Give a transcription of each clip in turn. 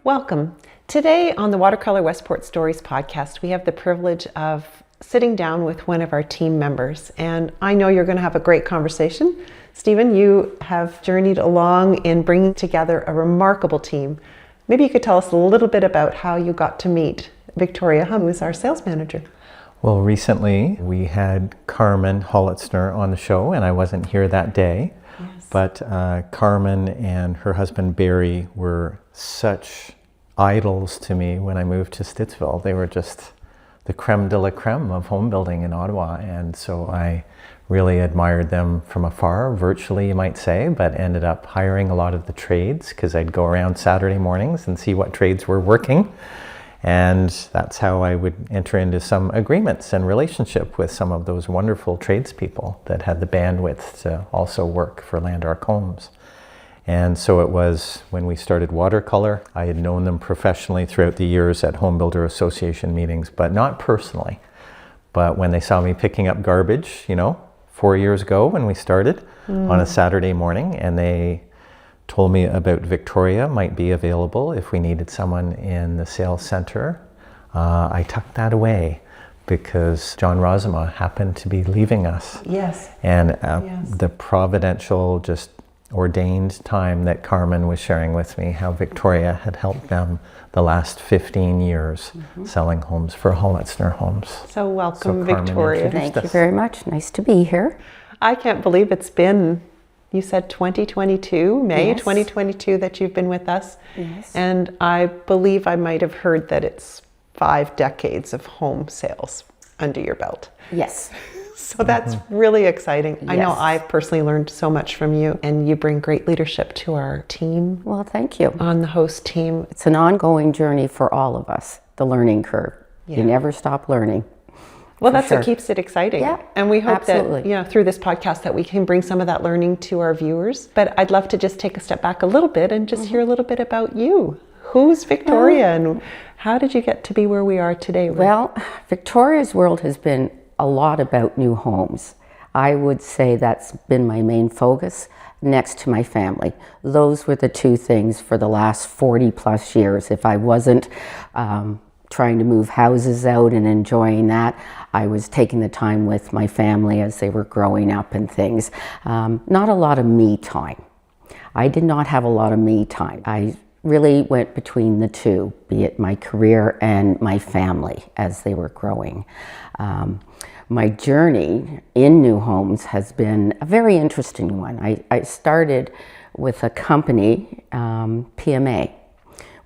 Welcome. Today on the Watercolour Westport Stories podcast, we have the privilege of sitting down with one of our team members, and I know you're going to have a great conversation. Stephen, you have journeyed along in bringing together a remarkable team. Maybe you could tell us a little bit about how you got to meet Victoria, who is our sales manager. Well, recently we had Carmen Hollitzner on the show, and I wasn't here that day. Yes. But Carmen and her husband Barry were such idols to me when I moved to Stittsville. They were just the creme de la creme of home building in Ottawa, and so I really admired them from afar, virtually you might say, but ended up hiring a lot of the trades because I'd go around Saturday mornings and see what trades were working. And that's how I would enter into some agreements and relationship with some of those wonderful tradespeople that had the bandwidth to also work for Land Ark Homes. And so it was when we started Watercolour. I had known them professionally throughout the years at Home Builder Association meetings, but not personally. But when they saw me picking up garbage, 4 years ago when we started on a Saturday morning, and they told me about Victoria might be available if we needed someone in the sales center, I tucked that away because John Rosema happened to be leaving us. Yes. And Yes. The providential, just ordained time that Carmen was sharing with me, how Victoria had helped them the last 15 years selling homes for Hollitzner Homes. So welcome, Carmen Victoria. introduced Thank you us. very much. Nice to be here. I can't believe it's been, you said 2022, May Yes. 2022 that you've been with us. Yes. And I believe I might have heard that it's 5 decades of home sales under your belt. Yes. So that's really exciting. I know Yes. I've personally learned so much from you, and you bring great leadership to our team, Well, thank you. on the host team. It's an ongoing journey for all of us, the learning curve. Yeah. You never stop learning. Well, For that's sure. what keeps it exciting. Yeah, And we hope absolutely. that, through this podcast that we can bring some of that learning to our viewers. But I'd love to just take a step back a little bit and just hear a little bit about you. Who's Victoria and how did you get to be where we are today? Well, Victoria's world has been a lot about new homes. I would say that's been my main focus next to my family. Those were the two things for the last 40 plus years. If I wasn't trying to move houses out and enjoying that, I was taking the time with my family as they were growing up and things. Not a lot of me time. I did not have a lot of me time. I really went between the two, be it my career and my family as they were growing. My journey in new homes has been a very interesting one. I started with a company, PMA,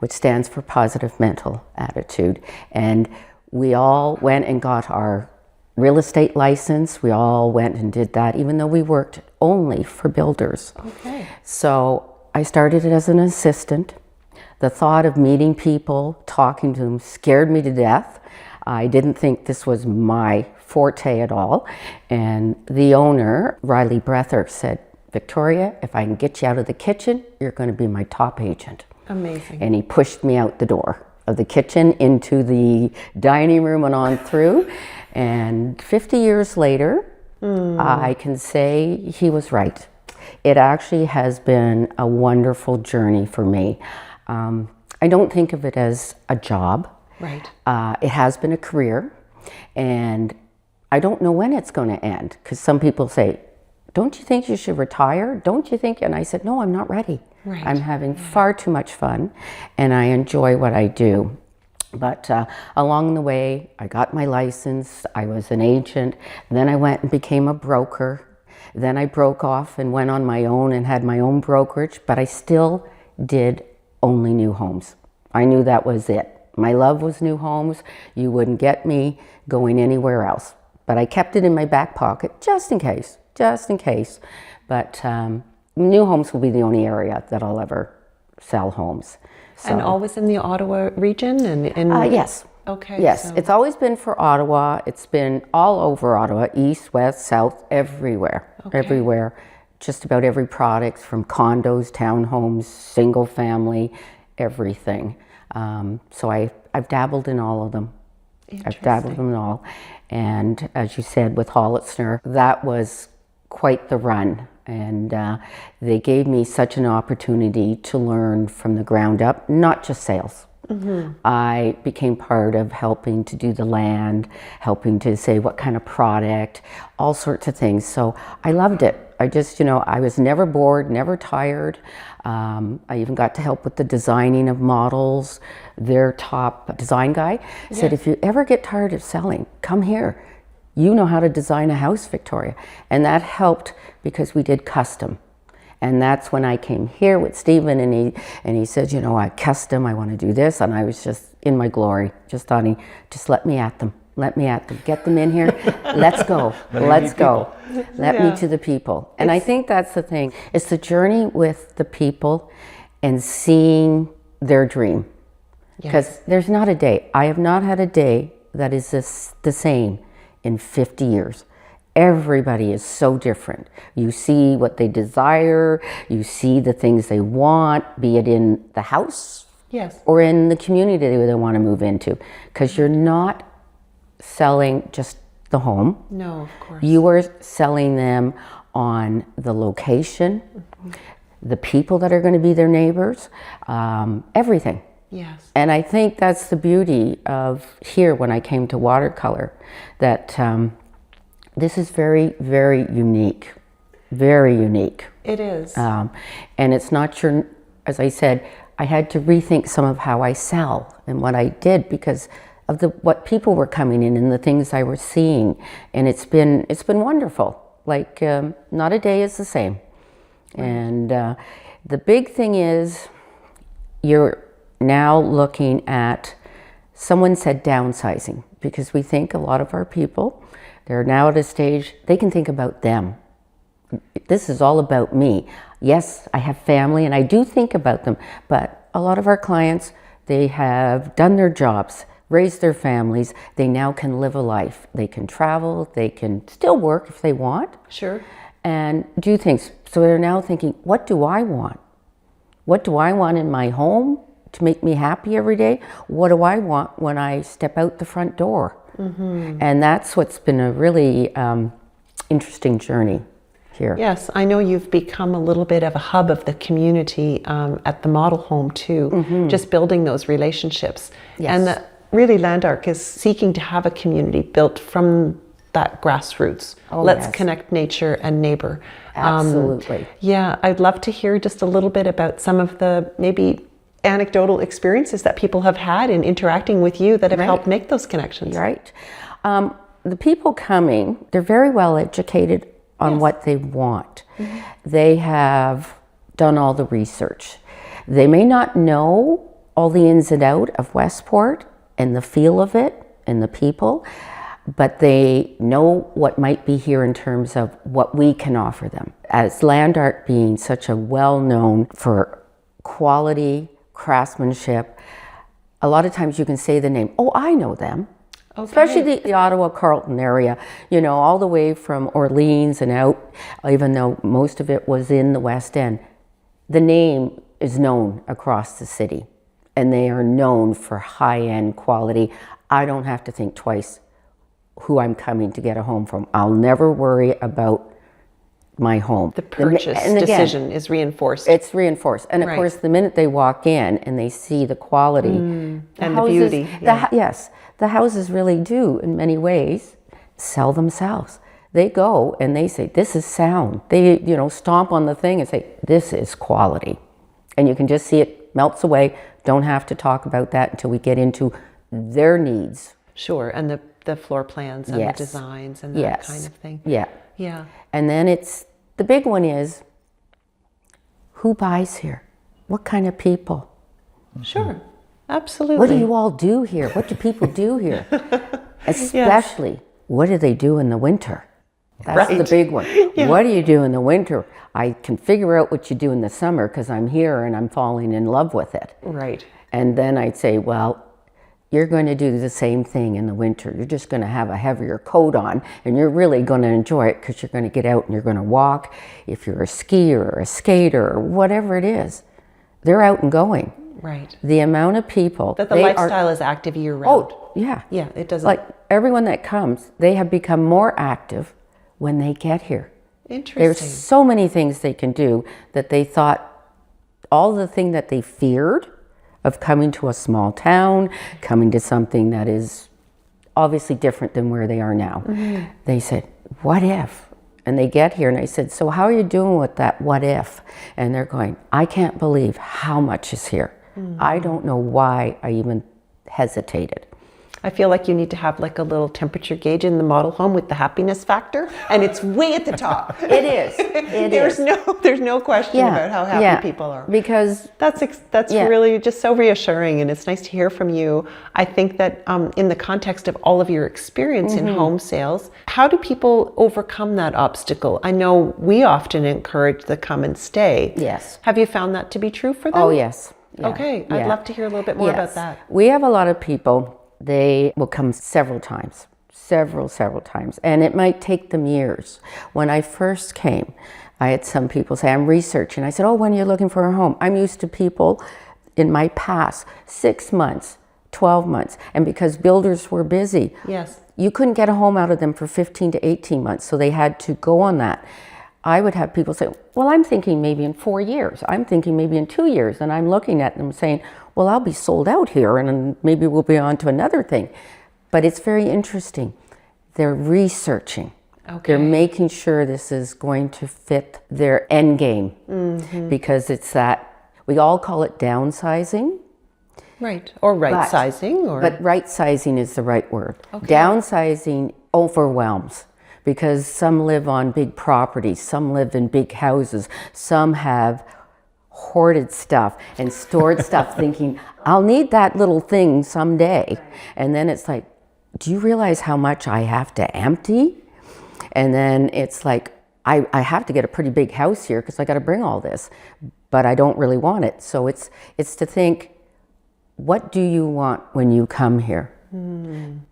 which stands for Positive Mental Attitude. And we all went and got our real estate license. We all went and did that, even though we worked only for builders. Okay. So I started as an assistant. The thought of meeting people, talking to them, scared me to death. I didn't think this was my forte at all. And the owner, Riley Breather, said, "Victoria, if I can get you out of the kitchen, you're going to be my top agent." Amazing. And he pushed me out the door of the kitchen into the dining room and on through. And 50 years later, I can say he was right. It actually has been a wonderful journey for me. I don't think of it as a job. Right. It has been a career, and I don't know when it's going to end, because some people say, "Don't you think you should retire? Don't you think?" And I said, "No, I'm not ready. Right. I'm having far too much fun, and I enjoy what I do." But along the way, I got my license, I was an agent, then I went and became a broker. Then I broke off and went on my own and had my own brokerage, but I still did only new homes. I knew that was it. My love was new homes. You wouldn't get me going anywhere else. But I kept it in my back pocket just in case. But new homes will be the only area that I'll ever sell homes. So, And always in the Ottawa region? yes. Okay. Yes, so- it's always been for Ottawa. It's been all over Ottawa, east, west, south, everywhere. Okay. Everywhere. Just about every product, from condos, townhomes, single family, everything. So I've dabbled in all of them. I've dabbled in all. And as you said, with Hollitzner, that was quite the run And they gave me such an opportunity to learn from the ground up, not just sales. I became part of helping to do the land, helping to say what kind of product, all sorts of things. So I loved it. I just, I was never bored, never tired. I even got to help with the designing of models. Their top design guy said, if you ever get tired of selling, come here. You know how to design a house, Victoria. And that helped because we did custom. And that's when I came here with Stephen, and he said, I custom, I want to do this. And I was just in my glory, just thought, just let me at them, get them in here. Let's go, let's go. Let me to the people. And I think that's the thing. It's the journey with the people and seeing their dream. Because there's not a day, I have not had a day that is the same in 50 years. Everybody is so different. You see what they desire, you see the things they want, be it in the house or in the community they want to move into. Because you're not selling just the home. No, of course. You are selling them on the location, the people that are going to be their neighbors, everything. Yes. And I think that's the beauty of here when I came to watercolor, that this is very, very unique. Very unique. It is. And it's not as I said, I had to rethink some of how I sell and what I did because of what people were coming in and the things I was seeing. And it's been wonderful. Like, not a day is the same. And the big thing is you're now looking at, someone said downsizing, because we think a lot of our people, they're now at a stage, they can think about them. This is all about me. Yes, I have family and I do think about them, but a lot of our clients, they have done their jobs, raised their families, they now can live a life. They can travel, they can still work if they want. Sure. And do things. So they're now thinking, what do I want? What do I want in my home to make me happy every day? What do I want when I step out the front door? And that's what's been a really interesting journey here. Yes, I know you've become a little bit of a hub of the community at the model home too, just building those relationships. And really Land Ark is seeking to have a community built from that grassroots. Let's connect nature and neighbor. Absolutely. I'd love to hear just a little bit about some of the maybe anecdotal experiences that people have had in interacting with you that have helped make those connections. Right. The people coming, they're very well educated on what they want. They have done all the research. They may not know all the ins and outs of Westport and the feel of it and the people, but they know what might be here in terms of what we can offer them. As Land Ark being such a well-known for quality, craftsmanship, a lot of times you can say the name, oh, I know them. Okay. Especially the Ottawa, Carleton area, all the way from Orleans and out, even though most of it was in the West End. The name is known across the city and they are known for high-end quality. I don't have to think twice who I'm coming to get a home from. I'll never worry about my home. The purchase decision is reinforced. It's reinforced. And of course, the minute they walk in and they see the quality and the beauty. Yes, the houses really do, in many ways, sell themselves. They go and they say, this is sound. They, stomp on the thing and say, this is quality. And you can just see it melts away. Don't have to talk about that until we get into their needs. Sure, and the floor plans and the designs and that kind of thing. Yeah. And then the big one is, who buys here? What kind of people? Sure, absolutely. What do you all do here? What do people do here? Especially, what do they do in the winter? That's the big one. What do you do in the winter? I can figure out what you do in the summer because I'm here and I'm falling in love with it. Right. And then I'd say, well, you're going to do the same thing in the winter. You're just going to have a heavier coat on and you're really going to enjoy it because you're going to get out and you're going to walk. If you're a skier or a skater or whatever it is, they're out and going. Right. The amount of people. That the lifestyle is active year round. Oh, yeah. Yeah, it doesn't. Like everyone that comes, they have become more active when they get here. Interesting. There's so many things they can do that they thought, all the thing that they feared of coming to a small town, coming to something that is obviously different than where they are now. They said, what if? And they get here and I said, so how are you doing with that what if? And they're going, I can't believe how much is here. I don't know why I even hesitated. I feel like you need to have like a little temperature gauge in the model home with the happiness factor, and it's way at the top. It is. There's no question about how happy people are. Because that's really just so reassuring, and it's nice to hear from you. I think that in the context of all of your experience in home sales, how do people overcome that obstacle? I know we often encourage the come and stay. Yes. Have you found that to be true for them? Oh, yes. Yeah. Okay, I'd love to hear a little bit more about that. We have a lot of people. They will come several times, several times, and it might take them years. When I first came, I had some people say, I'm researching. I said, oh, when are you looking for a home? I'm used to people in my past, 6 months, 12 months, and because builders were busy, yes, you couldn't get a home out of them for 15 to 18 months, so they had to go on that. I would have people say, well, I'm thinking maybe in 4 years. I'm thinking maybe in 2 years. And I'm looking at them saying, well, I'll be sold out here and maybe we'll be on to another thing. But it's very interesting. They're researching. Okay. They're making sure this is going to fit their end game. Because it's that, we all call it downsizing. Right, or right sizing. But right sizing is the right word. Okay. Downsizing overwhelms. Because some live on big properties, some live in big houses, some have hoarded stuff and stored stuff thinking, I'll need that little thing someday. And then it's like, do you realize how much I have to empty? And then it's like, I have to get a pretty big house here because I got to bring all this, but I don't really want it. So it's to think, what do you want when you come here?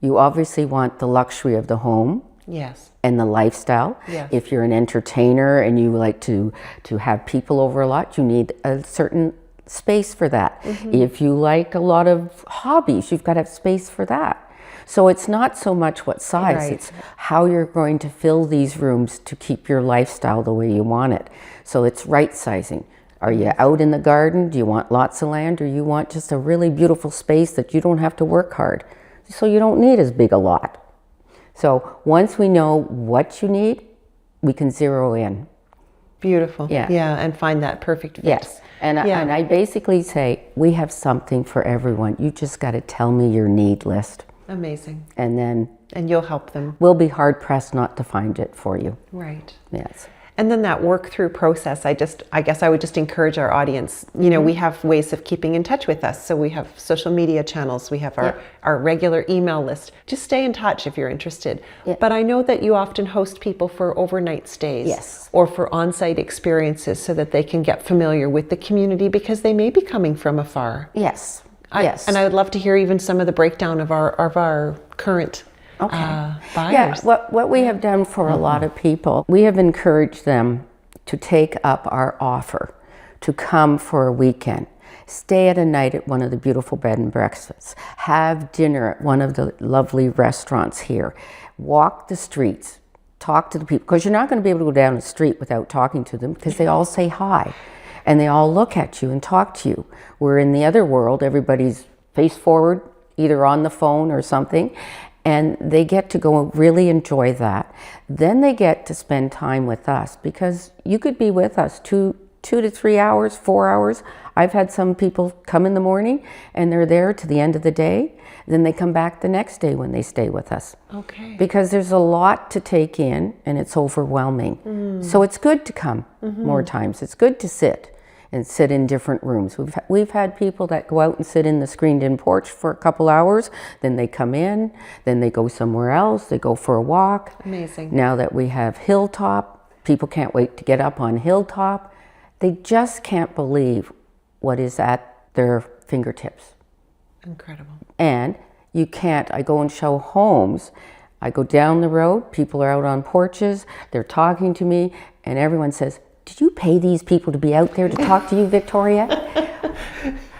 You obviously want the luxury of the home. Yes. And the lifestyle. Yes. If you're an entertainer and you like to have people over a lot, you need a certain space for that. If you like a lot of hobbies, you've got to have space for that. So it's not so much what size, it's how you're going to fill these rooms to keep your lifestyle the way you want it. So it's right sizing. Are you out in the garden? Do you want lots of land, or you want just a really beautiful space that you don't have to work hard? So you don't need as big a lot. So once we know what you need, we can zero in. Beautiful. Yeah. Yeah, and find that perfect fit. Yes. And I basically say, we have something for everyone. You just got to tell me your need list. Amazing. And you'll help them. We'll be hard pressed not to find it for you. Right. Yes. And then that work through process, I guess I would just encourage our audience, we have ways of keeping in touch with us. So we have social media channels, we have our regular email list. Just stay in touch if you're interested. But I know that you often host people for overnight stays. Yes. Or for on-site experiences so that they can get familiar with the community because they may be coming from afar. Yes. And I would love to hear even some of the breakdown of our current buyers. Yeah, what we have done for a lot of people, we have encouraged them to take up our offer, to come for a weekend, stay at a night at one of the beautiful bed and breakfasts, have dinner at one of the lovely restaurants here, walk the streets, talk to the people, because you're not going to be able to go down the street without talking to them because they all say hi and they all look at you and talk to you. Where in the other world, everybody's face forward, either on the phone or something. And they get to go really enjoy that. Then they get to spend time with us because you could be with us 2 to 3 hours, 4 hours. I've had some people come in the morning and they're there to the end of the day. Then they come back the next day when they stay with us. Okay. Because there's a lot to take in and it's overwhelming. So it's good to come more times. It's good to sit in different rooms. We've had people that go out and sit in the screened-in porch for a couple hours, then they come in, then they go somewhere else, they go for a walk. Amazing. Now that we have Hilltop, people can't wait to get up on Hilltop. They just can't believe what is at their fingertips. Incredible. And you can't, I go and show homes, I go down the road, people are out on porches, they're talking to me, and everyone says, did you pay these people to be out there to talk to you, Victoria?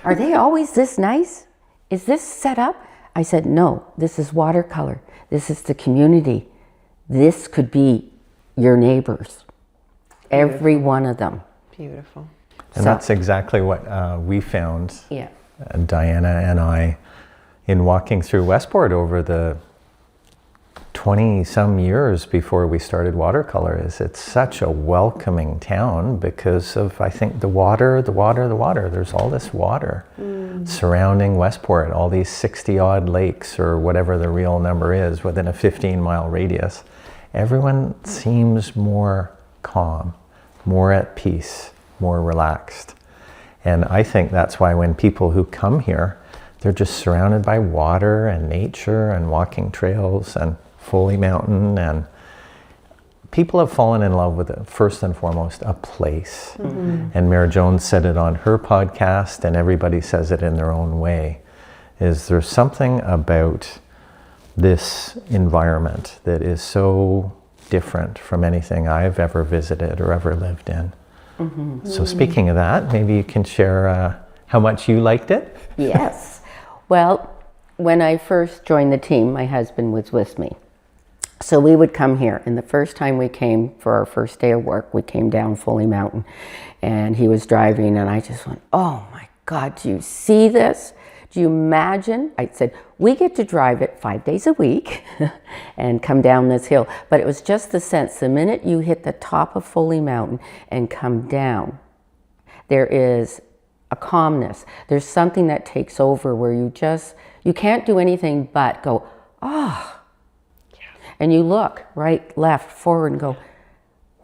Are they always this nice? Is this set up? I said, no, this is Watercolour. This is the community. This could be your neighbors. every one of them. Beautiful. And that's exactly what we found, Yeah. Diana and I, in walking through Westport over the 20 some years before we started Watercolour. Is it's such a welcoming town because of, I think, the water. There's all this water surrounding Westport, all these 60 odd lakes or whatever the real number is within a 15-mile radius. Everyone seems more calm, more at peace, more relaxed. And I think that's why when people who come here, they're just surrounded by water and nature and walking trails and Foley Mountain, and people have fallen in love with it, first and foremost, a place. And Mary Jones said it on her podcast, and everybody says it in their own way, is there's something about this environment that is so different from anything I've ever visited or ever lived in. So speaking of that, maybe you can share how much you liked it? Yes. Well, when I first joined the team, my husband was with me. So we would come here, and the first time we came for our first day of work, we came down Foley Mountain, and he was driving, and I just went, oh my God, do you see this? Do you imagine? I said, we get to drive it 5 days a week and come down this hill. But it was just the sense, the minute you hit the top of Foley Mountain and come down, there is a calmness. There's something that takes over where you can't do anything but go, ah. And you look right, left, forward, and go,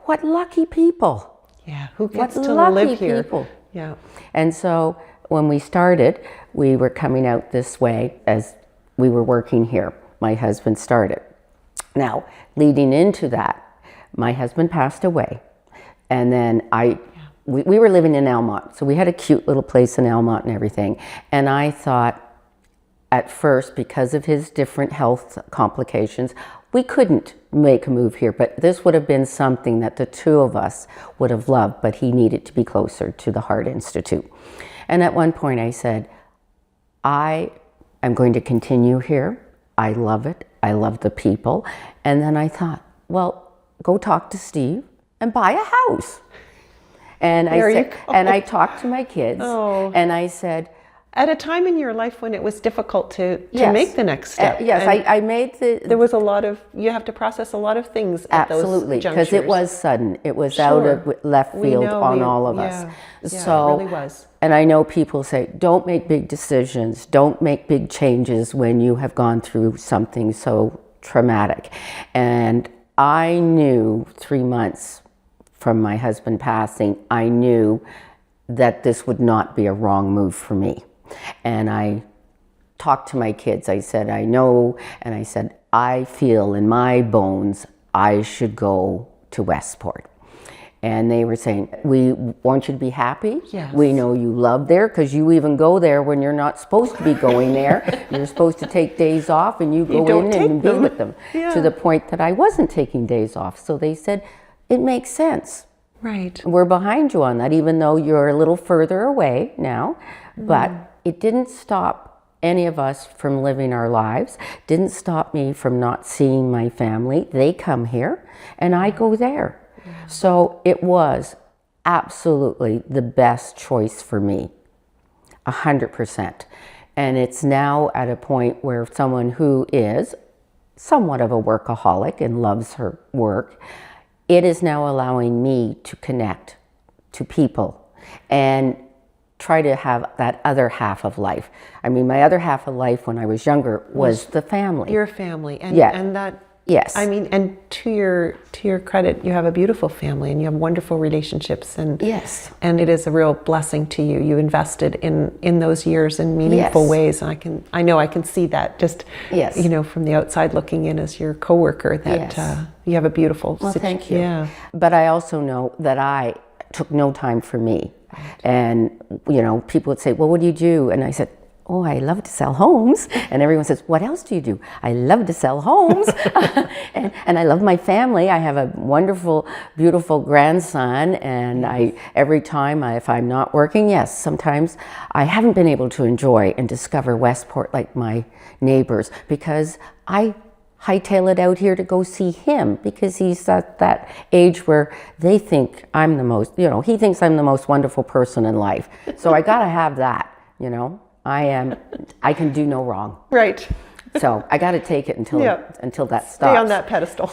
what lucky people. Yeah, who What gets to lucky live here? people. Yeah. And so when we started, we were coming out this way as we were working here. My husband started. Now, leading into that, my husband passed away. And then we were living in Elmont. So we had a cute little place in Elmont and everything. And I thought at first, because of his different health complications, we couldn't make a move here, but this would have been something that the two of us would have loved, but he needed to be closer to the Heart Institute. And at one point I said, I am going to continue here. I love it. I love the people. And then I thought, well, go talk to Steve and buy a house. And I talked to my kids, and I said, at a time in your life when it was difficult to Yes. make the next step. Yes, I made There was you have to process a lot of things at absolutely, those junctures. because it was sudden. It was out of left field on all of us. Yeah, So, it really was. and I know people say, don't make big decisions, don't make big changes when you have gone through something so traumatic. And I knew 3 months from my husband passing, I knew that this would not be a wrong move for me. And I talked to my kids. I said, I know, and I said, I feel in my bones I should go to Westport. And they were saying, we want you to be happy. Yes. We know you love there, because you even go there when you're not supposed to be going there. You're supposed to take days off, and you go in and be with them. Yeah. To the point that I wasn't taking days off. So they said, it makes sense. Right. We're behind you on that, even though you're a little further away now. But it didn't stop any of us from living our lives, didn't stop me from not seeing my family. They come here and I go there. Yeah. So it was absolutely the best choice for me, 100%. And it's now at a point where someone who is somewhat of a workaholic and loves her work, it is now allowing me to connect to people and try to have that other half of life. I mean, my other half of life when I was younger was the family. Your family. And, Yeah. and that, Yes. I mean, and to your credit, you have a beautiful family and you have wonderful relationships, and Yes. and it is a real blessing to you. You invested in those years in meaningful Yes. ways, and I know I can see that just Yes. from the outside looking in as your coworker that Yes. You have a beautiful. Well, thank you. Yeah. But I also know that I took no time for me. And, people would say, well, what do you do? And I said, oh, I love to sell homes. And everyone says, what else do you do? I love to sell homes. and I love my family. I have a wonderful, beautiful grandson. And every time if I'm not working, yes, sometimes I haven't been able to enjoy and discover Westport like my neighbors, because I hightail it out here to go see him because he's at that age where they think I'm the most, he thinks I'm the most wonderful person in life. So I got to have that, I can do no wrong. Right. So I got to take it until that stops. Stay on that pedestal.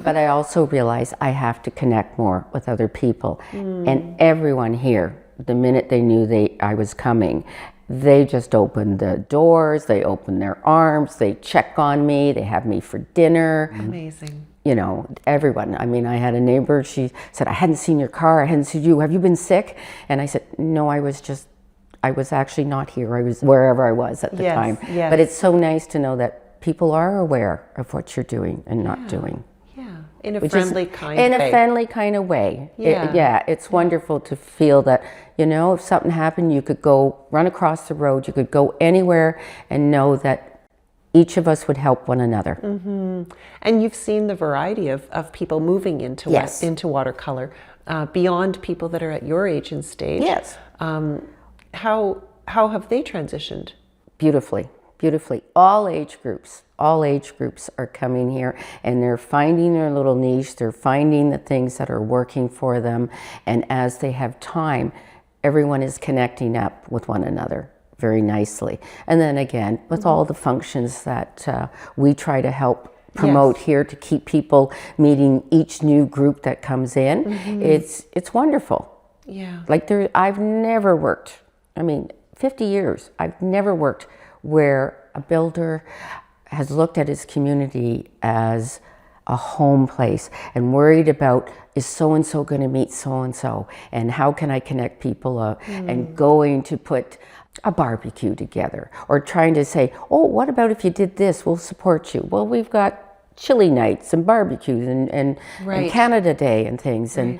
But I also realize I have to connect more with other people. And everyone here, the minute they knew I was coming, they just opened the doors, they opened their arms, they check on me, they have me for dinner. Amazing. Everyone. I mean, I had a neighbor, she said, I hadn't seen your car, I hadn't seen you, have you been sick? And I said, no, I was actually not here. I was wherever I was at the time. Yes. But it's so nice to know that people are aware of what you're doing and not doing. Yeah, in a friendly kind of way. In a friendly kind of way. Yeah. It's wonderful to feel that, if something happened, you could go run across the road, you could go anywhere and know that each of us would help one another. Mm-hmm. And you've seen the variety of people moving into watercolor, beyond people that are at your age and stage. Yes. How have they transitioned? Beautifully. All age groups are coming here and they're finding their little niche. They're finding the things that are working for them. And as they have time, everyone is connecting up with one another very nicely. And then again, with all the functions that we try to help promote here to keep people meeting each new group that comes in, it's wonderful. Yeah. I've never worked, 50 years, I've never worked where a builder has looked at his community as a home place and worried about, is so-and-so going to meet so-and-so, and how can I connect people up, and going to put a barbecue together, or trying to say, oh, what about if you did this, we'll support you. Well, we've got chili nights and barbecues and Canada Day and things, and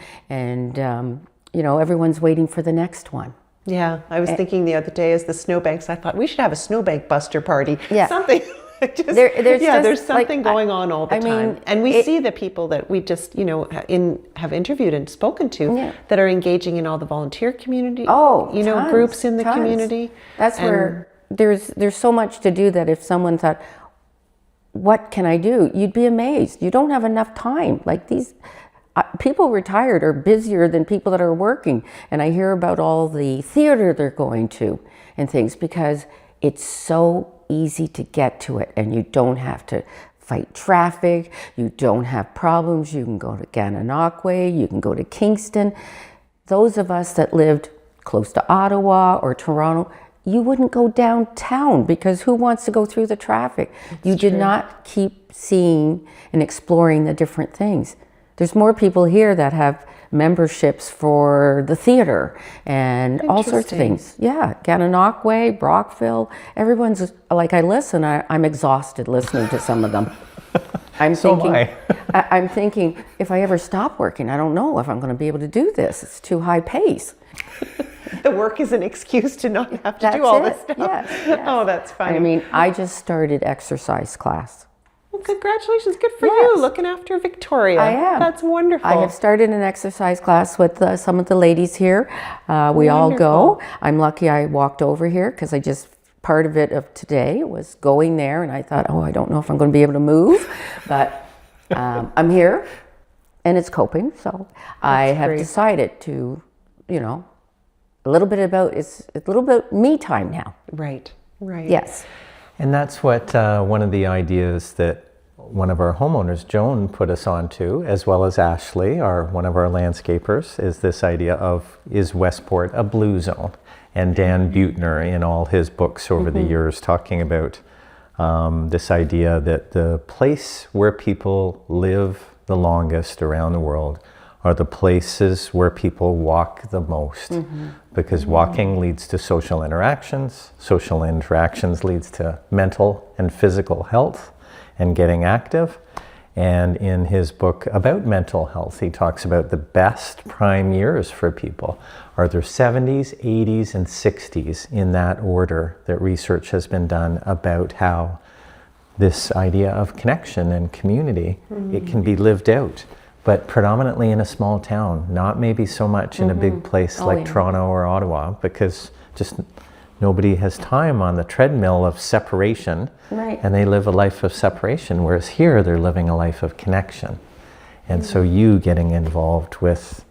everyone's waiting for the next one. Yeah, I was thinking the other day as the snowbanks, I thought we should have a snowbank buster party. Yeah. Something. There's something going on all the time. And we see the people that we just, have interviewed and spoken to that are engaging in all the volunteer community, tons, groups in the community. That's where there's so much to do that if someone thought, what can I do? You'd be amazed. You don't have enough time. These people retired are busier than people that are working. And I hear about all the theater they're going to and things because it's so easy to get to it and you don't have to fight traffic. You don't have problems. You can go to Gananoque. You can go to Kingston. Those of us that lived close to Ottawa or Toronto, you wouldn't go downtown because who wants to go through the traffic? You did not keep seeing and exploring the different things. There's more people here that have memberships for the theater and all sorts of things. Yeah, Gananoque, Brockville, everyone's I listen, I'm exhausted listening to some of them. I'm thinking, if I ever stop working, I don't know if I'm going to be able to do this. It's too high pace. The work is an excuse to not have to do all this stuff. Yes. Oh, that's funny. I just started exercise class. Well, congratulations. Good for you, looking after Victoria. I am. That's wonderful. I have started an exercise class with some of the ladies here. We all go. I'm lucky I walked over here because part of it of today was going there and I thought, I don't know if I'm going to be able to move, but I'm here and it's coping. So I have decided to, a little bit about me time now. Right. Yes. And that's what one of the ideas that one of our homeowners, Joan, put us onto, as well as Ashley, one of our landscapers, is this idea of, is Westport a blue zone? And Dan Buettner, in all his books over the years, talking about this idea that the place where people live the longest around the world are the places where people walk the most, because walking leads to social interactions leads to mental and physical health and getting active. And in his book about mental health, he talks about the best prime years for people are their 70s, 80s, and 60s, in that order that research has been done about how this idea of connection and community, it can be lived out, but predominantly in a small town, not maybe so much in a big place like Toronto or Ottawa, because just nobody has time on the treadmill of separation, Right. and they live a life of separation, whereas here they're living a life of connection. And so you getting involved with,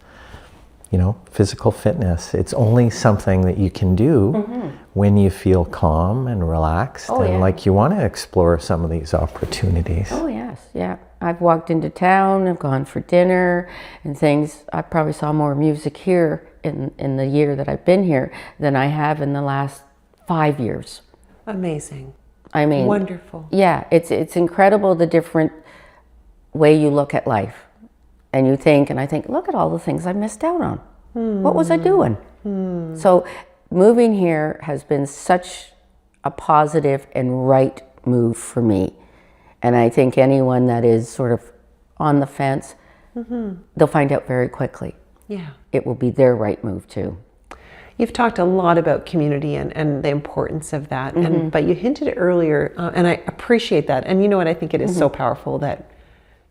physical fitness, it's only something that you can do when you feel calm and relaxed and like you want to explore some of these opportunities. Oh, yes, yeah. I've walked into town, I've gone for dinner and things. I probably saw more music here in the year that I've been here than I have in the last 5 years. Amazing. I mean, wonderful. Yeah, it's incredible the different way you look at life. And you think, and I think, look at all the things I missed out on. What was I doing? So moving here has been such a positive and right move for me. And I think anyone that is sort of on the fence, they'll find out very quickly. Yeah. It will be their right move too. You've talked a lot about community and the importance of that, but you hinted earlier, and I appreciate that. And you know what, I think it is so powerful that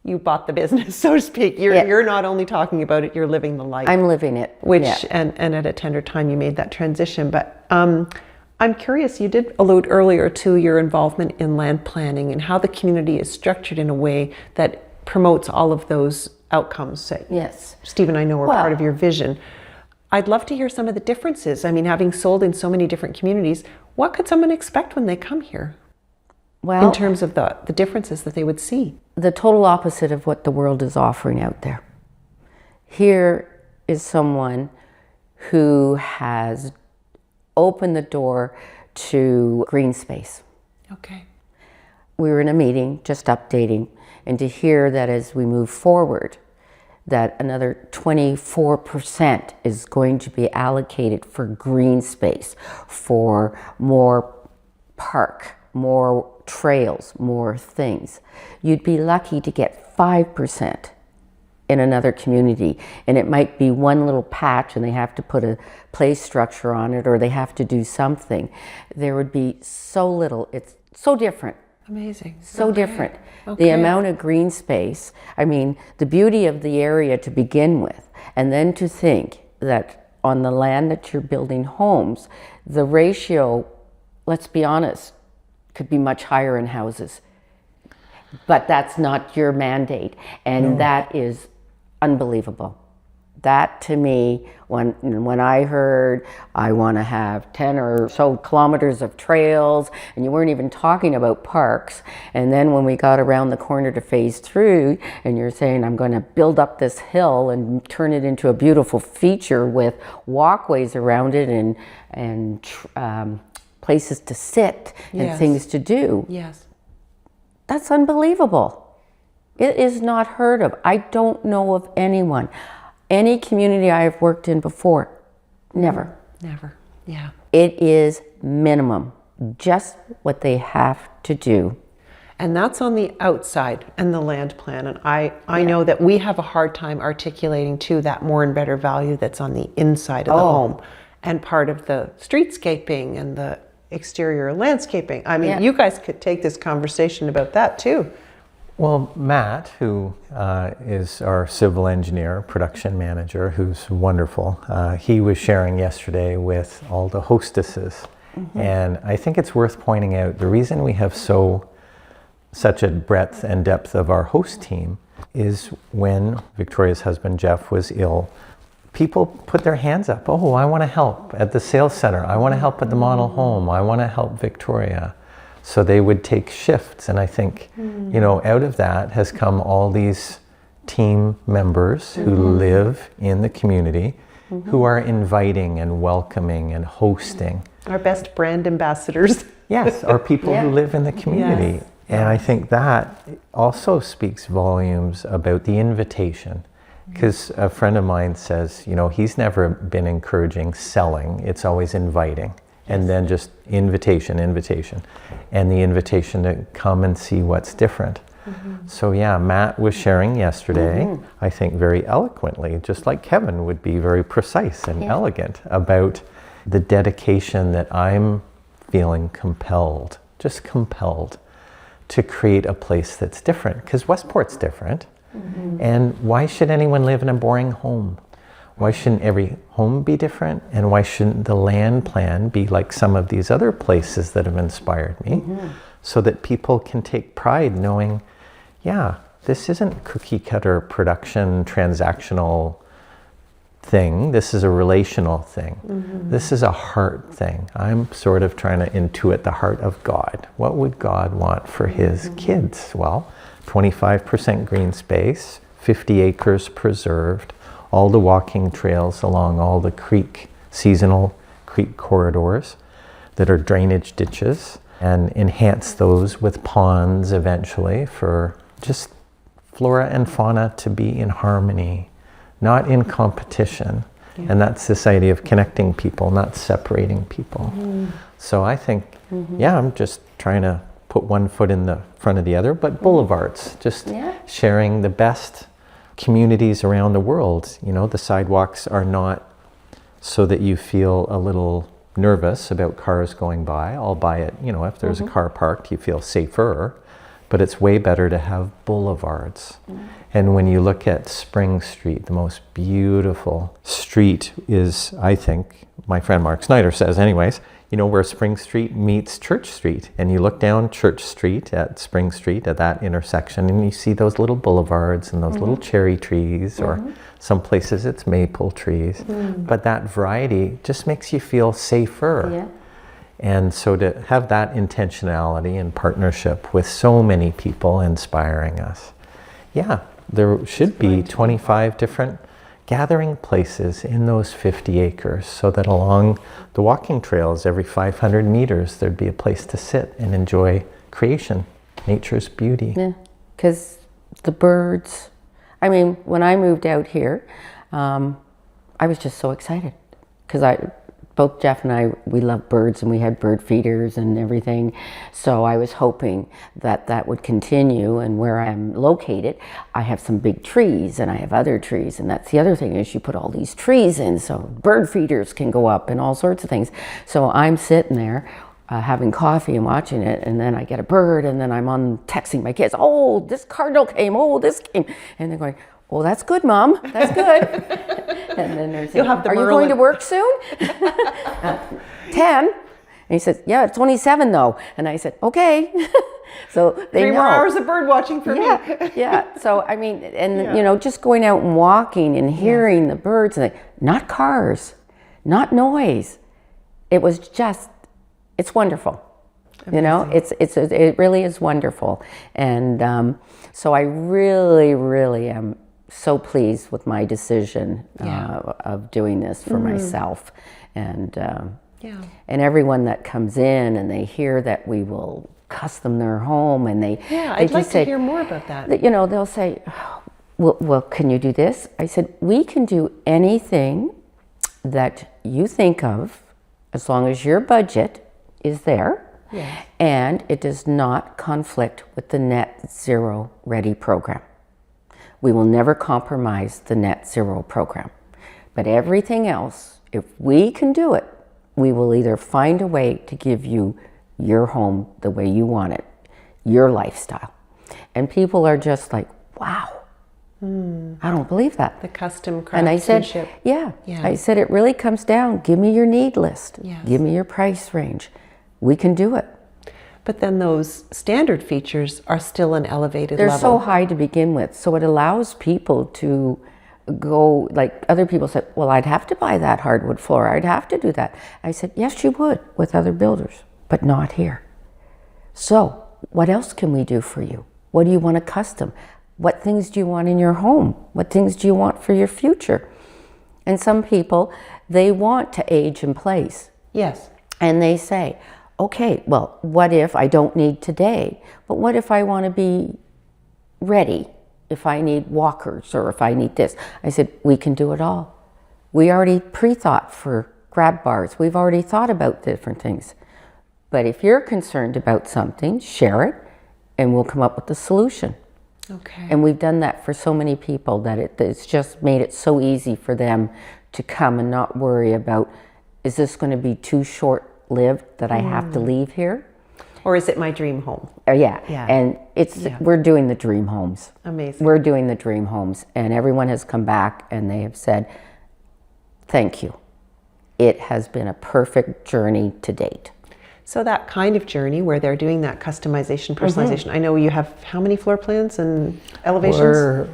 you bought the business, so to speak. You're not only talking about it, you're living the life. I'm living it. And at a tender time you made that transition. But I'm curious, you did allude earlier to your involvement in land planning and how the community is structured in a way that promotes all of those outcomes that Yes. Steve and I know are part of your vision. I'd love to hear some of the differences. I mean, having sold in so many different communities, what could someone expect when they come here? Well, In terms of the differences that they would see. The total opposite of what the world is offering out there. Here is someone who has opened the door to green space. Okay. We were in a meeting, just updating, and to hear that as we move forward, that another 24% is going to be allocated for green space, for more park, more trails, more things. You'd be lucky to get 5% in another community, and it might be one little patch and they have to put a play structure on it or they have to do something. There would be so little. It's so different. Amazing. So different. The amount of green space, I mean, the beauty of the area to begin with, and then to think that on the land that you're building homes, the ratio, let's be honest, could be much higher in houses. But that's not your mandate, and that is unbelievable. That to me, when I heard I want to have 10 or so kilometers of trails, and you weren't even talking about parks, and then when we got around the corner to phase 3, and you're saying I'm going to build up this hill and turn it into a beautiful feature with walkways around it and places to sit and things to do. Yes. That's unbelievable. It is not heard of. I don't know of anyone. Any community I have worked in before, never. Never. Yeah. It is minimum, just what they have to do. And that's on the outside and the land plan. And I know that we have a hard time articulating too that more and better value that's on the inside of the home and part of the streetscaping and the exterior landscaping. I mean, you guys could take this conversation about that too. Well, Matt, who is our civil engineer, production manager, who's wonderful, he was sharing yesterday with all the hostesses. And I think it's worth pointing out the reason we have such a breadth and depth of our host team is when Victoria's husband, Jeff, was ill, people put their hands up. Oh, I want to help at the sales center. I want to help at the model home. I want to help Victoria. So they would take shifts, and I think, out of that has come all these team members who live in the community, who are inviting and welcoming and hosting. Our best brand ambassadors. Yes, are people who live in the community. Yes. And I think that also speaks volumes about the invitation. Because a friend of mine says, he's never been encouraging selling, it's always inviting. And then just invitation, and the invitation to come and see what's different. So Matt was sharing yesterday, I think very eloquently, just like Kevin would be very precise and elegant about the dedication that I'm feeling compelled to create a place that's different. Because Westport's different. And why should anyone live in a boring home? Why shouldn't every home be different? And why shouldn't the land plan be like some of these other places that have inspired me? So that people can take pride knowing, yeah, this isn't cookie cutter production transactional thing. This is a relational thing. This is a heart thing. I'm sort of trying to intuit the heart of God. What would God want for his kids? Well, 25% green space, 50 acres preserved, all the walking trails along all the seasonal creek corridors that are drainage ditches, and enhance those with ponds eventually for just flora and fauna to be in harmony, not in competition. And that's this idea of connecting people, not separating people. So I think, I'm just trying to put one foot in the front of the other, but boulevards, just sharing the best communities around the world. You know, the sidewalks are not so that you feel a little nervous about cars going by, albeit, you know, if there's a car parked, you feel safer, but it's way better to have boulevards. And when you look at Spring Street, the most beautiful street is, I think, my friend Mark Snyder says anyways, you know, where Spring Street meets Church Street, and you look down Church Street at Spring Street at that intersection, and you see those little boulevards and those little cherry trees, or some places it's maple trees. But that variety just makes you feel safer. And so to have that intentionality and partnership with so many people inspiring us, there should be 25 different gathering places in those 50 acres, so that along the walking trails every 500 meters there'd be a place to sit and enjoy creation, nature's beauty. Yeah, because the birds, I mean, when I moved out here, I was just so excited because both Jeff and I, we love birds, and we had bird feeders and everything. So I was hoping that that would continue, and where I'm located, I have some big trees and I have other trees, and that's the other thing is you put all these trees in so bird feeders can go up and all sorts of things. So I'm sitting there having coffee and watching it, and then I get a bird, and then I'm on texting my kids, oh, this cardinal came, oh, this came, and they're going, oh, that's good, Mom, that's good. And then they're saying, are you going to work soon? 10. And he says, yeah, it's only 7 though. And I said, okay. So they 3 know. more hours of bird watching for me. Yeah. So, I mean, and you know, just going out and walking and hearing the birds, and not cars, not noise. It was just, it's wonderful. Amazing. You know, it really is wonderful. And so I really, really am so pleased with my decision of doing this for myself, and everyone that comes in and they hear that we will custom their home, and I'd like to hear more about that. You know, they'll say, well, can you do this? I said, we can do anything that you think of, as long as your budget is there, and it does not conflict with the Net Zero Ready program. We will never compromise the Net Zero program. But everything else, if we can do it, we will either find a way to give you your home the way you want it, your lifestyle. And people are just like, wow, I don't believe that. The custom craftsmanship. And I said, I said, it really comes down, give me your need list, give me your price range. We can do it. But then those standard features are still an elevated level. They're so high to begin with, so it allows people to go, like other people said, well, I'd have to buy that hardwood floor, I'd have to do that. I said, yes, you would with other builders, but not here. So what else can we do for you? What do you want to custom? What things do you want in your home? What things do you want for your future? And some people, they want to age in place. Yes. And they say, okay, well, what if I don't need today? But what if I want to be ready? If I need walkers or if I need this? I said, we can do it all. We already pre-thought for grab bars. We've already thought about different things. But if you're concerned about something, share it and we'll come up with the solution. Okay. And we've done that for so many people that it's just made it so easy for them to come and not worry about, is this going to be too short-lived that I have to leave here? Or is it my dream home? Yeah. And we're doing the dream homes. Amazing. We're doing the dream homes, and everyone has come back and they have said, thank you. It has been a perfect journey to date. So that kind of journey where they're doing that customization, personalization. I know you have how many floor plans and elevations? We're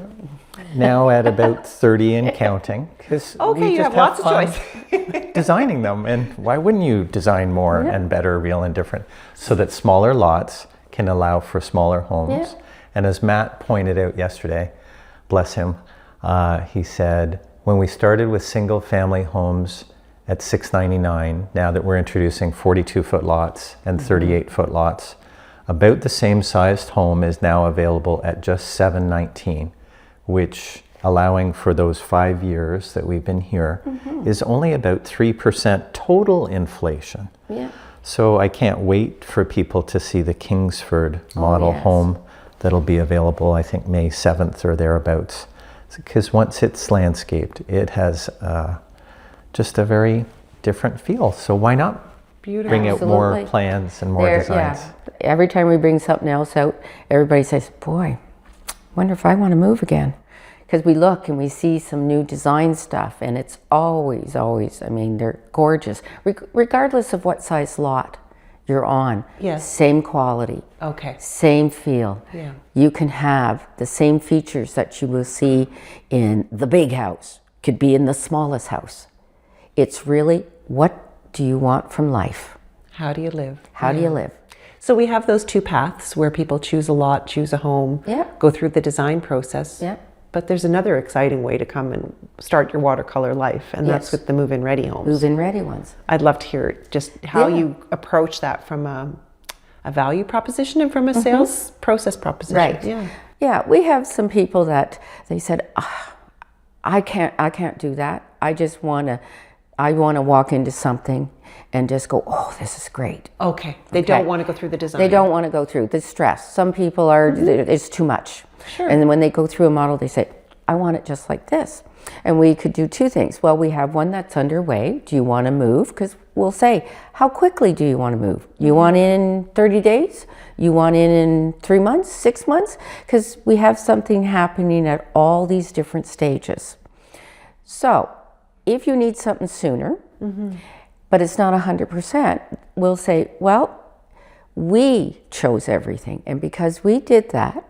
now at about 30 and counting. Okay, you have lots of choice. Designing them, and why wouldn't you design more and better, real and different, so that smaller lots can allow for smaller homes. Yeah. And as Matt pointed out yesterday, bless him, he said, when we started with single family homes at $699, now that we're introducing 42-foot lots and 38-foot lots, about the same sized home is now available at just $719, which, allowing for those 5 years that we've been here, is only about 3% total inflation. Yeah. So I can't wait for people to see the Kingsford model home that'll be available, I think, May 7th or thereabouts. Because once it's landscaped, it has just a very different feel. So why not bring out more plans and more designs? Yeah. Every time we bring something else out, everybody says, boy, wonder if I want to move again. Because we look and we see some new design stuff, and it's always, I mean, they're gorgeous. Regardless of what size lot you're on, same quality, same feel. Yeah. You can have the same features that you will see in the big house, could be in the smallest house. It's really, what do you want from life? How do you live? How do you live? So we have those two paths where people choose a lot, choose a home, go through the design process. Yeah. But there's another exciting way to come and start your watercolor life, and that's with the move-in ready homes. Move-in ready ones. I'd love to hear just how you approach that from a value proposition and from a sales process proposition. Right. Yeah. Yeah, we have some people that they said, I can't do that. I want to walk into something and just go, oh, this is great. Okay. They don't want to go through the design. They don't want to go through the stress. Some people are, it's too much. Sure. And then when they go through a model, they say, I want it just like this. And we could do two things. Well, we have one that's underway. Do you want to move? Because we'll say, how quickly do you want to move? You want in 30 days? You want in 3 months, 6 months? Because we have something happening at all these different stages. So if you need something sooner, but it's not 100%, we'll say, well, we chose everything. And because we did that,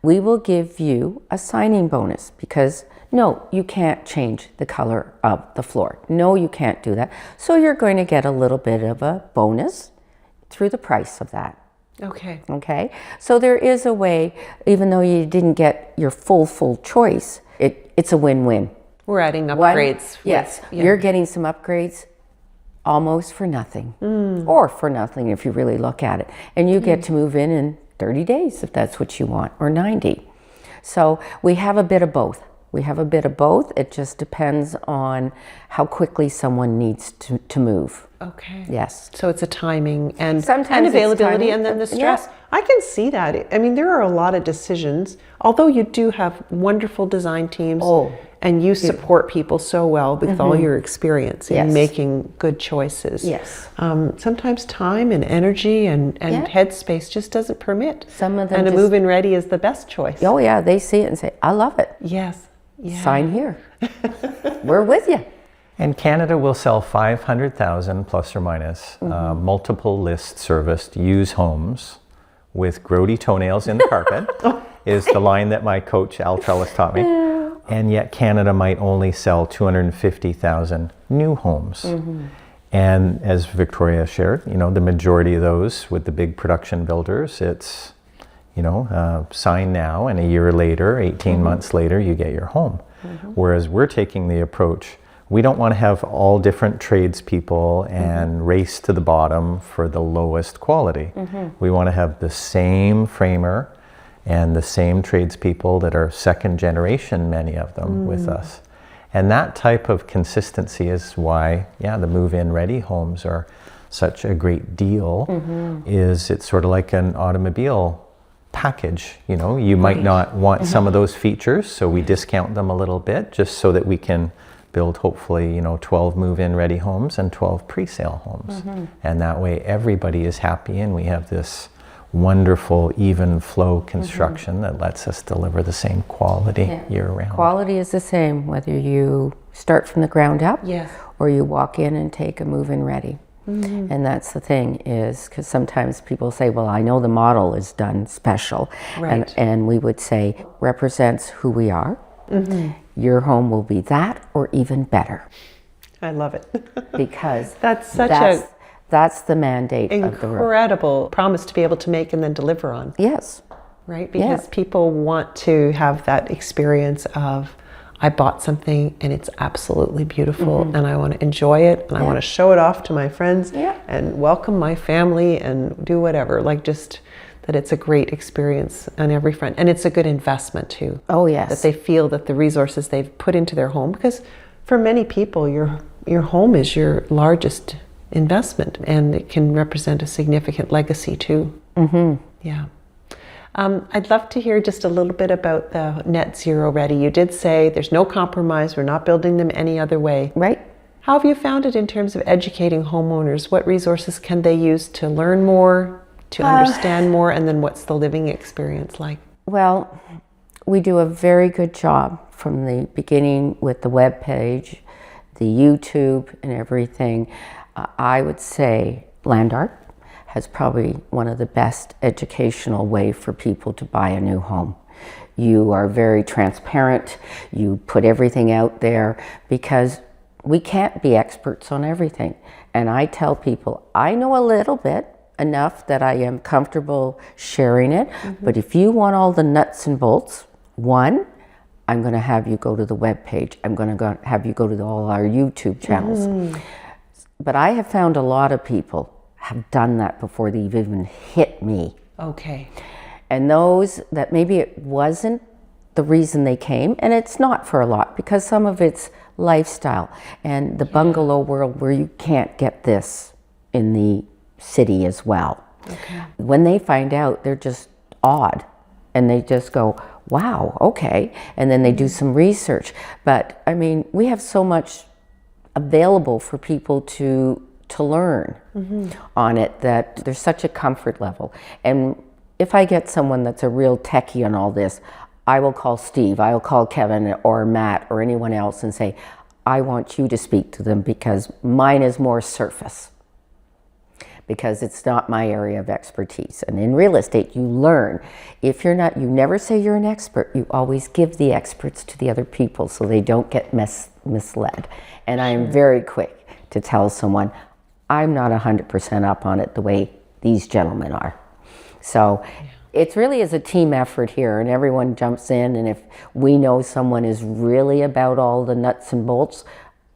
we will give you a signing bonus, because no, you can't change the color of the floor. No, you can't do that. So you're going to get a little bit of a bonus through the price of that. Okay. Okay. So there is a way, even though you didn't get your full choice, it's a win-win. We're adding upgrades. Yes. You're getting some upgrades almost for nothing, or for nothing if you really look at it. And you get to move in 30 days if that's what you want, or 90. So we have a bit of both. It just depends on how quickly someone needs to move. Okay. Yes. So it's a timing and Sometimes availability, it's timing, and then the stress. yeah. I can see that. I mean, there are a lot of decisions, although you do have wonderful design teams and you support people so well with all your experience in making good choices. Yes. Sometimes time and energy and headspace just doesn't permit. Some of them and a move-in ready is the best choice. Oh yeah, they see it and say, I love it. Yes. Yeah. Sign here. We're with you. And Canada will sell 500,000 plus or minus multiple list serviced used homes with grody toenails in the carpet is the line that my coach Al Trellis taught me. And yet Canada might only sell 250,000 new homes. And as Victoria shared, the majority of those with the big production builders, it's sign now, and a year later, 18 months later, you get your home. Whereas we're taking the approach, we don't want to have all different tradespeople and race to the bottom for the lowest quality. We want to have the same framer and the same tradespeople that are second generation, many of them, with us. And that type of consistency is why, the move-in ready homes are such a great deal. Is it's sort of like an automobile package. You might not want some of those features, so we discount them a little bit just so that we can build hopefully 12 move-in ready homes and 12 pre-sale homes. And that way everybody is happy, and we have this wonderful, even flow construction that lets us deliver the same quality year round. Quality is the same whether you start from the ground up Yes. or you walk in and take a move-in ready. And that's the thing, is because sometimes people say, well, I know the model is done special. Right. And we would say, represents who we are. Your home will be that or even better. I love it. Because That's such that's the mandate of the room. incredible promise to be able to make and then deliver on, Yes. right? Because people want to have that experience of, I bought something and it's absolutely beautiful and I want to enjoy it and I want to show it off to my friends and welcome my family and do whatever. Like, just that it's a great experience on every front. And it's a good investment too. Oh, yes. That they feel that the resources they've put into their home, because for many people, your home is your largest investment and it can represent a significant legacy too. Yeah. I'd love to hear just a little bit about the Net Zero Ready. You did say there's no compromise, we're not building them any other way. Right. How have you found it in terms of educating homeowners? What resources can they use to learn more, to understand more, and then what's the living experience like? Well, we do a very good job from the beginning with the web page, the YouTube and everything. I would say Land Ark has probably one of the best educational way for people to buy a new home. You are very transparent, you put everything out there, because we can't be experts on everything. And I tell people, I know a little bit, enough that I am comfortable sharing it, but if you want all the nuts and bolts, one, I'm going to have you go to the web page. I'm going to have you go to all our YouTube channels. But I have found a lot of people have done that before they've even hit me. Okay. And those that maybe it wasn't the reason they came, and it's not for a lot, because some of it's lifestyle and the bungalow world where you can't get this in the city as well. Okay. When they find out, they're just awed and they just go, wow, okay. And then they do some research. But I mean, we have so much available for people to learn on it, that there's such a comfort level. And if I get someone that's a real techie on all this, I will call Steve, I will call Kevin or Matt or anyone else and say, I want you to speak to them, because mine is more surface, because it's not my area of expertise. And in real estate, you learn. If you're not, you never say you're an expert, you always give the experts to the other people so they don't get misled. And I am very quick to tell someone, I'm not 100% up on it the way these gentlemen are. So it really is a team effort here, and everyone jumps in, and if we know someone is really about all the nuts and bolts,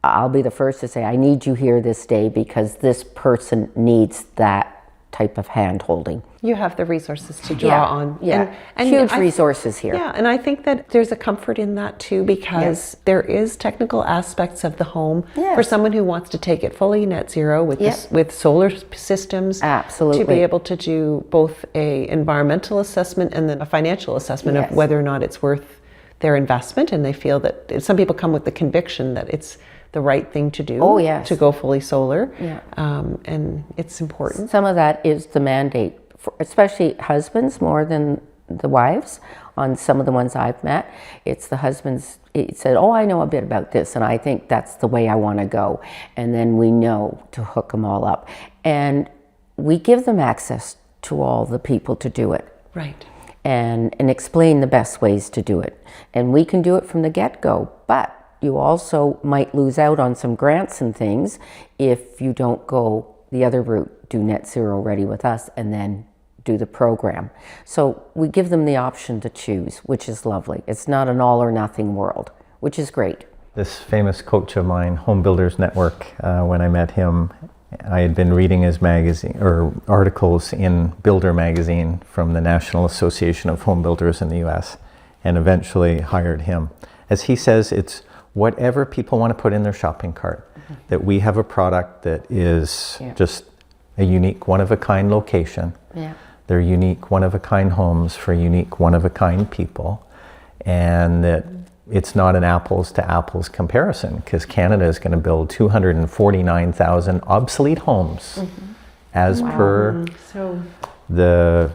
I'll be the first to say, I need you here this day because this person needs that type of hand-holding. You have the resources to draw on. Yeah, and huge resources here. Yeah, and I think that there's a comfort in that too, because there is technical aspects of the home for someone who wants to take it fully net zero with with solar systems. Absolutely. To be able to do both a environmental assessment and then a financial assessment of whether or not it's worth their investment, and they feel that some people come with the conviction that it's the right thing to do to go fully solar. And it's important. Some of that is the mandate, for especially husbands more than the wives. On some of the ones I've met, it's the husbands. It said, oh, I know a bit about this, and I think that's the way I want to go. And then we know to hook them all up. And we give them access to all the people to do it. Right. And explain the best ways to do it. And we can do it from the get-go, but you also might lose out on some grants and things if you don't go the other route, do Net Zero Ready with us, and then do the program. So we give them the option to choose, which is lovely. It's not an all or nothing world, which is great. This famous coach of mine, Home Builders Network, when I met him, I had been reading his magazine or articles in Builder magazine from the National Association of Home Builders in the US, and eventually hired him. As he says, it's whatever people want to put in their shopping cart, that we have a product that is just a unique one-of-a-kind location. They're unique one-of-a-kind homes for unique one-of-a-kind people, and that it's not an apples to apples comparison, because Canada is going to build 249,000 obsolete homes as per the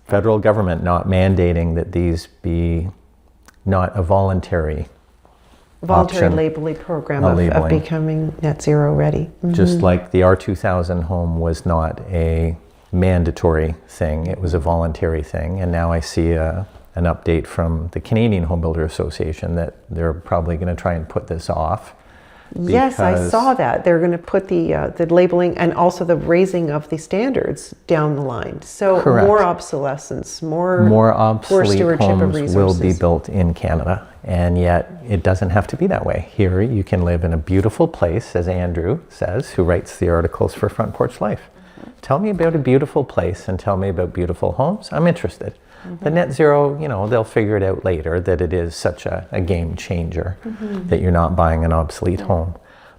federal government not mandating that these be not a voluntary option. labeling program A of labeling. becoming net zero ready. Just like the R2000 home was not a mandatory thing, it was a voluntary thing. And now I see an update from the Canadian Home Builder Association that they're probably going to try and put this off. Yes, I saw that. They're going to put the labeling and also the raising of the standards down the line. So Correct. more obsolescence, more More poor obsolete stewardship of homes resources. will be built in Canada, and yet it doesn't have to be that way. Here you can live in a beautiful place, as Andrew says, who writes the articles for Front Porch Life. Tell me about a beautiful place and tell me about beautiful homes. I'm interested. The net zero, they'll figure it out later that it is such a game changer that you're not buying an obsolete home.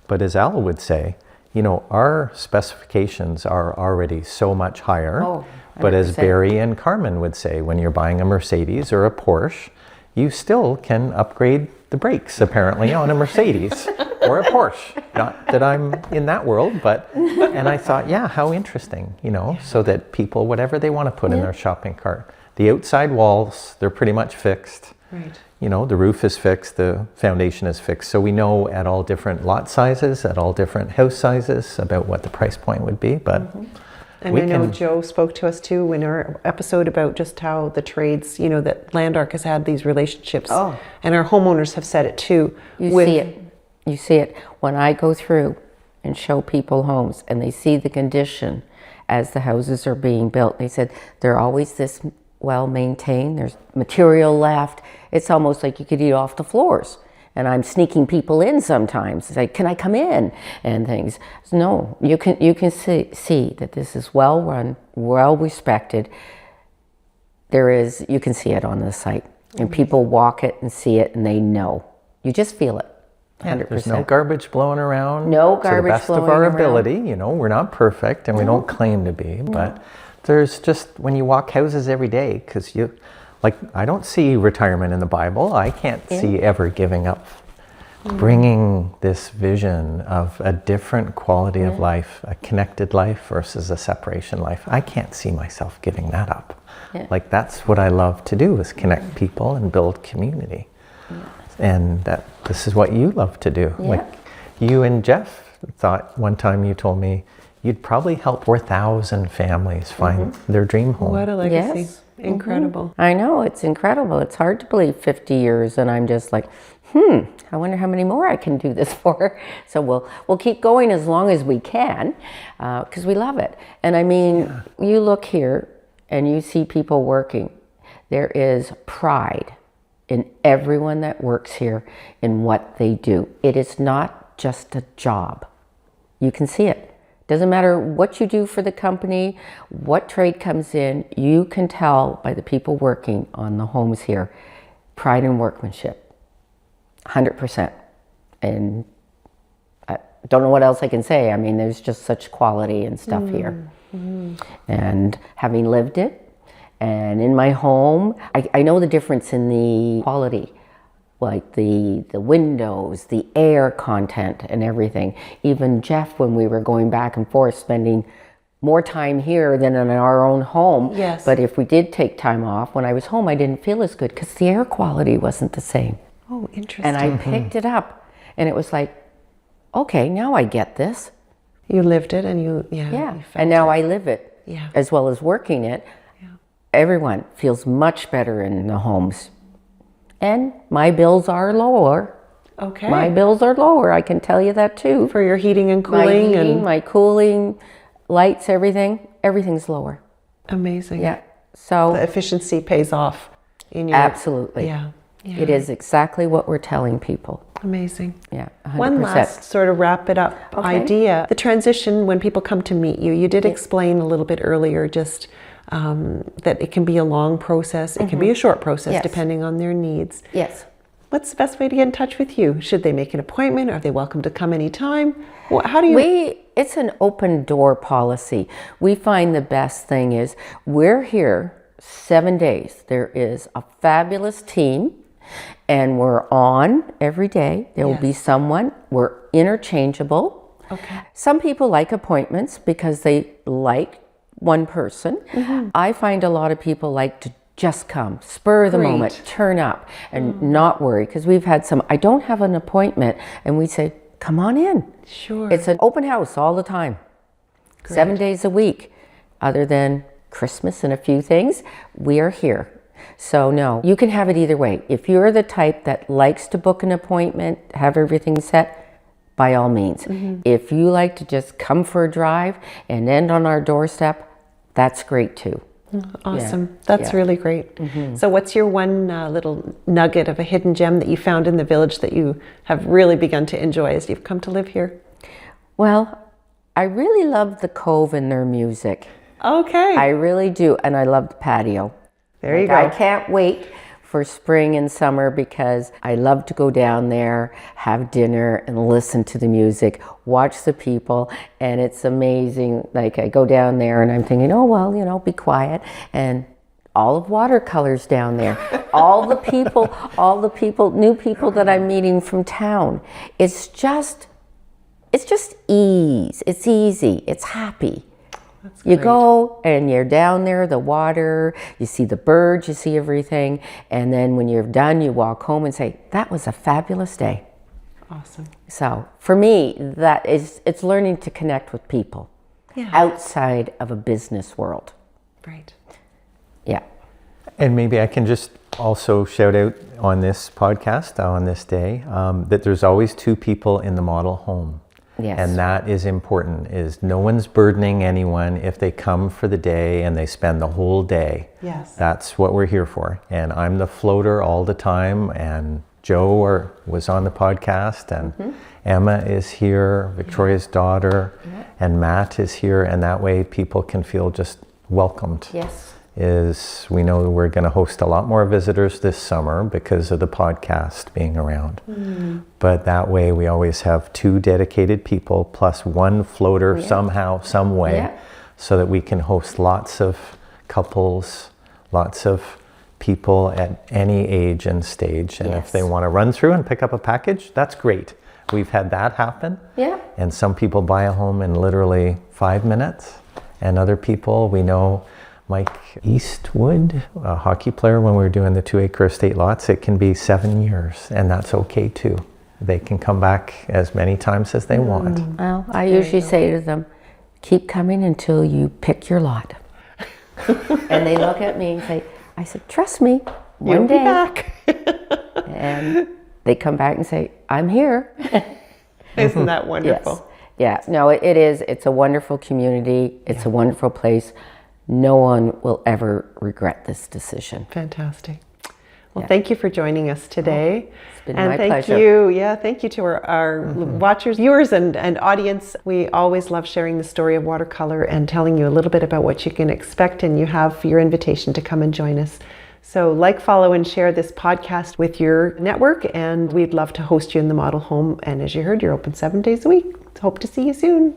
But as Al would say, our specifications are already so much higher. Oh, but as 100%. Barry and Carmen would say, when you're buying a Mercedes or a Porsche, you still can upgrade the brakes apparently on a Mercedes or a Porsche. Not that I'm in that world, and I thought, yeah, how interesting, so that people, whatever they want to put in their shopping cart. The outside walls, they're pretty much fixed. Right. The roof is fixed, the foundation is fixed. So we know at all different lot sizes, at all different house sizes about what the price point would be. But And we I know can- Joe spoke to us too in our episode about just how the trades, that Land Ark has had these relationships. Oh. And our homeowners have said it too. You see it. You see it. When I go through and show people homes and they see the condition as the houses are being built, they said they're always this well maintained. There's material left. It's almost like you could eat off the floors. And I'm sneaking people in sometimes. It's like, can I come in? And things. No, you can see that this is well run, well respected. You can see it on the site. And people walk it and see it and they know. You just feel it. 100%. There's no garbage blowing around. No To garbage the best of blowing our around. ability. We're not perfect and we don't claim to be. But there's just, when you walk houses every day, because I don't see retirement in the Bible. I can't see ever giving up. Bringing this vision of a different quality of life, a connected life versus a separation life. I can't see myself giving that up. Yeah. That's what I love to do, is connect people and build community. And this is what you love to do. Yeah. You and Jeff thought one time, you told me you'd probably help 4,000 families find their dream home. What a legacy. Yes. Incredible. I know, it's incredible. It's hard to believe 50 years and I'm just like, I wonder how many more I can do this for. So we'll keep going as long as we can because we love it. And I mean, you look here and you see people working. There is pride in everyone that works here in what they do. It is not just a job. You can see it. Doesn't matter what you do for the company, what trade comes in, you can tell by the people working on the homes here, pride and workmanship, 100%. And I don't know what else I can say. I mean, there's just such quality and stuff here. And having lived it, and in my home, I know the difference in the quality, like the windows, the air content and everything. Even Jeff, when we were going back and forth, spending more time here than in our own home. Yes. But if we did take time off, when I was home, I didn't feel as good because the air quality wasn't the same. Oh, interesting. And I picked it up and it was like, okay, now I get this. You lived it and you Yeah. felt And now I live it Yeah. as well as working it. Everyone feels much better in the homes. And my bills are lower. Okay. My bills are lower, I can tell you that too. For your heating and My cooling heating, my cooling, lights, everything's lower. amazing. Yeah. So The efficiency pays off in your absolutely. Yeah. It is exactly what we're telling people. Amazing. Yeah, 100%. One last sort of wrap it up Okay. idea. The transition when people come to meet you, you did explain a little bit earlier just that it can be a long process. It can be a short process Yes. depending on their needs. Yes. What's the best way to get in touch with you? Should they make an appointment? Are they welcome to come anytime? How do you... It's an open door policy. We find the best thing is we're here 7 days. There is a fabulous team and we're on every day. There will be someone. We're interchangeable. Okay. Some people like appointments because they like one person. I find a lot of people like to just come, spur of the moment, turn up and not worry. Because we've had some, I don't have an appointment, and we say, come on in. Sure. It's an open house all the time, 7 days a week. Other than Christmas and a few things, we are here. So no, you can have it either way. If you're the type that likes to book an appointment, have everything set, by all means. If you like to just come for a drive and end on our doorstep, that's great too. Awesome. Yeah. That's really great. So what's your one little nugget of a hidden gem that you found in the village that you have really begun to enjoy as you've come to live here? Well, I really love the Cove and their music. Okay. I really do. And I love the patio. There you go. I can't wait for spring and summer because I love to go down there, have dinner and listen to the music, watch the people, and it's amazing. Like I go down there and I'm thinking, oh, well, you know, be quiet. And all of watercolors down there, all the people, new people that I'm meeting from town. It's just ease. It's easy. It's happy. You go and you're down there, the water, you see the birds, you see everything. And then when you're done, you walk home and say, that was a fabulous day. Awesome. So for me, it's learning to connect with people outside of a business world. Right. Yeah. And maybe I can just also shout out on this podcast, on this day, that there's always two people in the model home. Yes. And that is important, is no one's burdening anyone if they come for the day and they spend the whole day. Yes. That's what we're here for. And I'm the floater all the time, and Joe was on the podcast, and Emma is here, Victoria's daughter, and Matt is here, and that way people can feel just welcomed. Yes. We know we're going to host a lot more visitors this summer because of the podcast being around. But that way we always have two dedicated people plus one floater somehow, some way, so that we can host lots of couples, lots of people at any age and stage. And if they want to run through and pick up a package, that's great. We've had that happen. Yeah. And some people buy a home in literally 5 minutes. And other people, we know Mike Eastwood, a hockey player, when we were doing the 2-acre estate lots, it can be 7 years, and that's okay too. They can come back as many times as they want. Well, I usually say to them, keep coming until you pick your lot. And they look at me and say, I said, trust me, one day. You'll be back. And they come back and say, I'm here. Isn't that wonderful? Yes. Yeah, no, it is. It's a wonderful community. It's a wonderful place. No one will ever regret this decision. Fantastic. Well, thank you for joining us today. It's been my pleasure. Thank you to our watchers, viewers, and audience. We always love sharing the story of watercolor and telling you a little bit about what you can expect, and you have your invitation to come and join us. So like, follow, and share this podcast with your network, and we'd love to host you in the model home. And as you heard, you're open 7 days a week. Hope to see you soon.